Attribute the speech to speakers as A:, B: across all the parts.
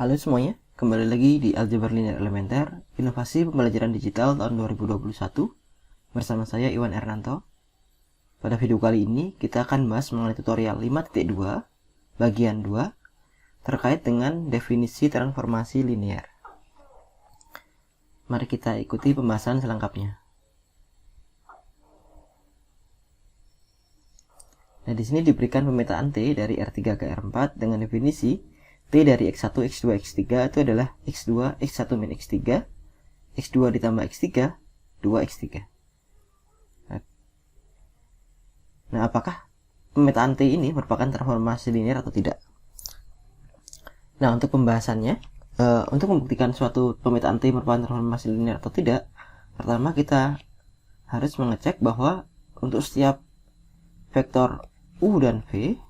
A: Halo semuanya, kembali lagi di Aljabar Linear Elementer, Inovasi Pembelajaran Digital tahun 2021 bersama saya Iwan Ernanto. Pada video kali ini kita akan bahas mengenai tutorial 5.2 bagian 2 terkait dengan definisi transformasi linear. Mari kita ikuti pembahasan selengkapnya. Nah, di sini diberikan pemetaan T dari R3 ke R4 dengan definisi T dari X1, X2, X3 itu adalah X2, X1 min X3, X2 ditambah X3, 2X3. Nah, apakah pemetaan T ini merupakan transformasi linear atau tidak? Nah, untuk pembahasannya, untuk membuktikan suatu pemetaan T merupakan transformasi linear atau tidak, pertama kita harus mengecek bahwa untuk setiap vektor U dan V,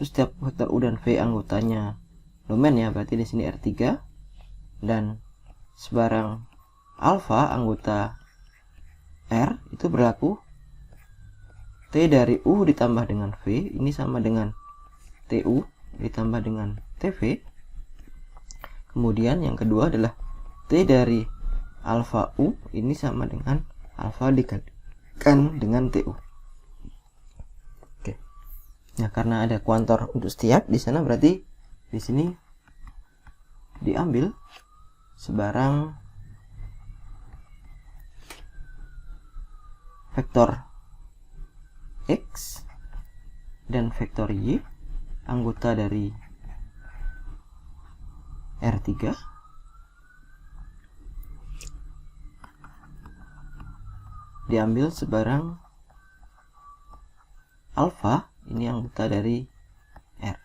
A: terus setiap vektor U dan V anggotanya domain ya, berarti di sini R3, dan sebarang alfa anggota R itu berlaku T dari U ditambah dengan V ini sama dengan TU ditambah dengan TV. Kemudian yang kedua adalah T dari alfa U ini sama dengan alfa dikalikan dengan TU. Nah, karena ada kuantor untuk setiap di sana, berarti di sini diambil sebarang vektor X dan vektor Y anggota dari R3 diambil sebarang alfa ini anggota dari R.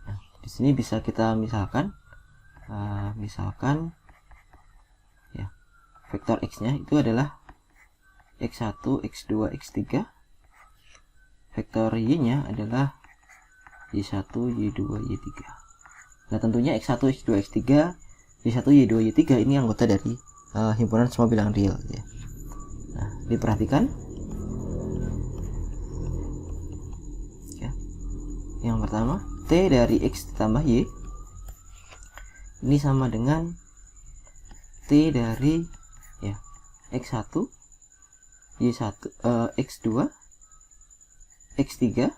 A: Nah, di sini bisa kita misalkan ya, vektor X-nya itu adalah X1, X2, X3. Vektor Y-nya adalah Y1, Y2, Y3. Nah, tentunya X1, X2, X3, Y1, Y2, Y3 ini anggota dari himpunan semua bilang real ya. Nah, diperhatikan yang pertama, T dari X ditambah Y ini sama dengan T dari ya X1, Y1, X2, X3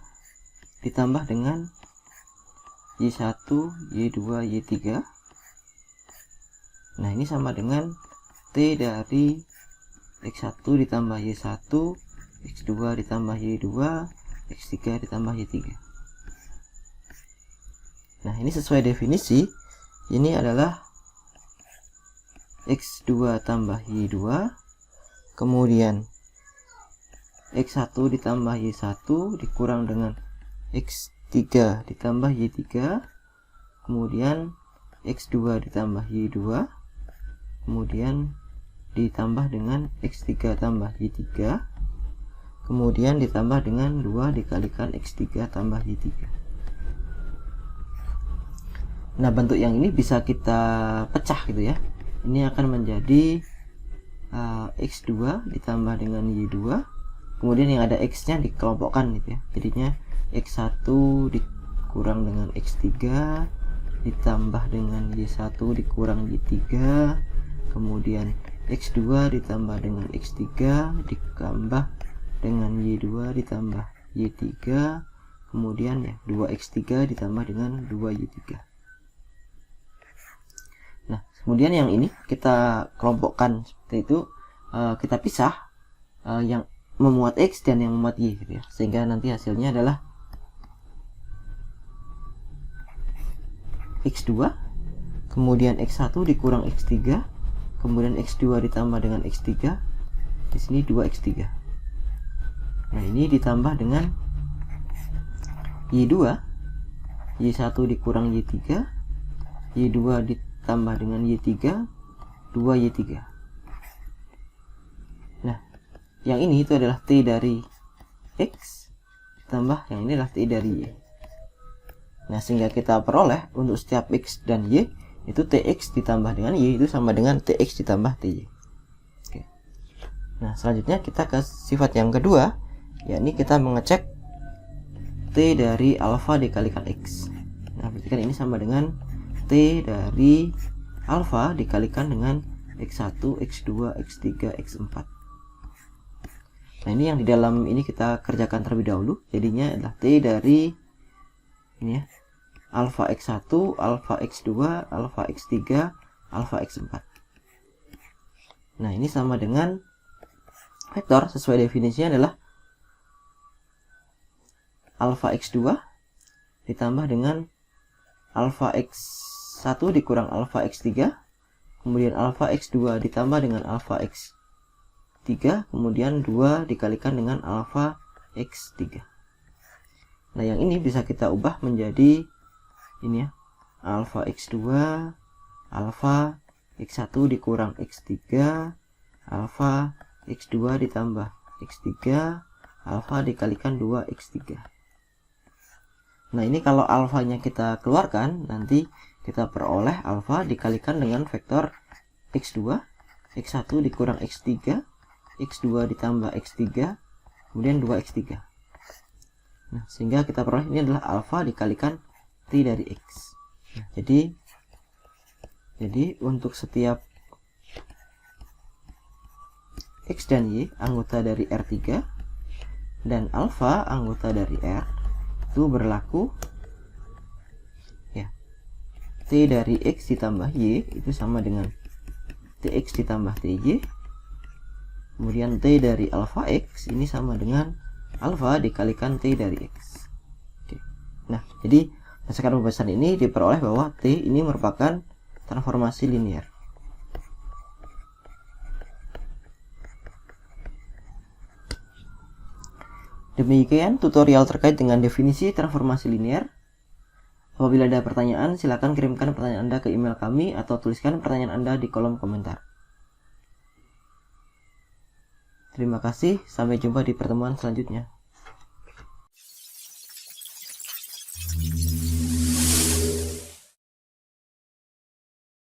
A: ditambah dengan Y1, Y2, Y3. Nah, ini sama dengan T dari X1 ditambah Y1, X2 ditambah Y2, X3 ditambah Y3. Nah, ini sesuai definisi, ini adalah X2 tambah Y2, kemudian X1 ditambah Y1 dikurang dengan X3 ditambah Y3, kemudian X2 ditambah Y2, kemudian ditambah dengan X3 tambah Y3, kemudian ditambah dengan 2 dikalikan X3 tambah Y3. Nah, bentuk yang ini bisa kita pecah gitu ya. Ini akan menjadi X2 ditambah dengan Y2, kemudian yang ada X nya dikelompokkan gitu ya. Jadinya X1 dikurang dengan X3 ditambah dengan Y1 dikurang Y3, kemudian X2 ditambah dengan X3 ditambah dengan Y2 ditambah Y3, kemudian ya 2X3 ditambah dengan 2Y3. Nah, kemudian yang ini kita kelompokkan seperti itu, kita pisah yang memuat X dan yang memuat Y gitu ya, sehingga nanti hasilnya adalah X2 kemudian X1 dikurang X3 kemudian X2 ditambah dengan X3, di sini 2X3. Nah, ini ditambah dengan Y2, Y1 dikurang Y3, Y2 ditambah dengan Y3, 2Y3. Nah, yang ini itu adalah T dari X ditambah yang ini adalah T dari Y. Nah, sehingga kita peroleh untuk setiap X dan Y itu TX ditambah dengan Y itu sama dengan TX ditambah TY. Oke. Nah, selanjutnya kita ke sifat yang kedua, yakni kita mengecek T dari alfa dikalikan X. Nah, berarti kan ini sama dengan T dari alfa dikalikan dengan X1, X2, X3, X4. Nah, ini yang di dalam ini kita kerjakan terlebih dahulu. Jadinya adalah T dari ini ya, alfa X1, alfa X2, alfa X3, alfa X4. Nah, ini sama dengan vektor sesuai definisinya adalah alfa X2 ditambah dengan alfa X1 dikurang alfa X3, kemudian alfa X2 ditambah dengan alfa X3, kemudian 2 dikalikan dengan alfa X3. Nah, yang ini bisa kita ubah menjadi ini ya, alfa X2, alfa X1 dikurang X3, alfa X2 ditambah X3, alfa dikalikan 2X3. Nah, ini kalau alfanya kita keluarkan, nanti kita peroleh alfa dikalikan dengan vektor X2, X1 dikurang X3, X2 ditambah X3, kemudian 2X3. Nah, sehingga kita peroleh ini adalah alfa dikalikan T dari X. Nah, jadi untuk setiap X dan Y anggota dari R3 dan alfa anggota dari R itu berlaku ya, T dari X ditambah Y itu sama dengan TX ditambah TY, kemudian T dari alfa X ini sama dengan alfa dikalikan T dari X. Oke. Nah, jadi berdasarkan pembahasan ini diperoleh bahwa T ini merupakan transformasi linear. Demikian tutorial terkait dengan definisi transformasi linear. Apabila ada pertanyaan, silakan kirimkan pertanyaan Anda ke email kami atau tuliskan pertanyaan Anda di kolom komentar. Terima kasih, sampai jumpa di pertemuan selanjutnya.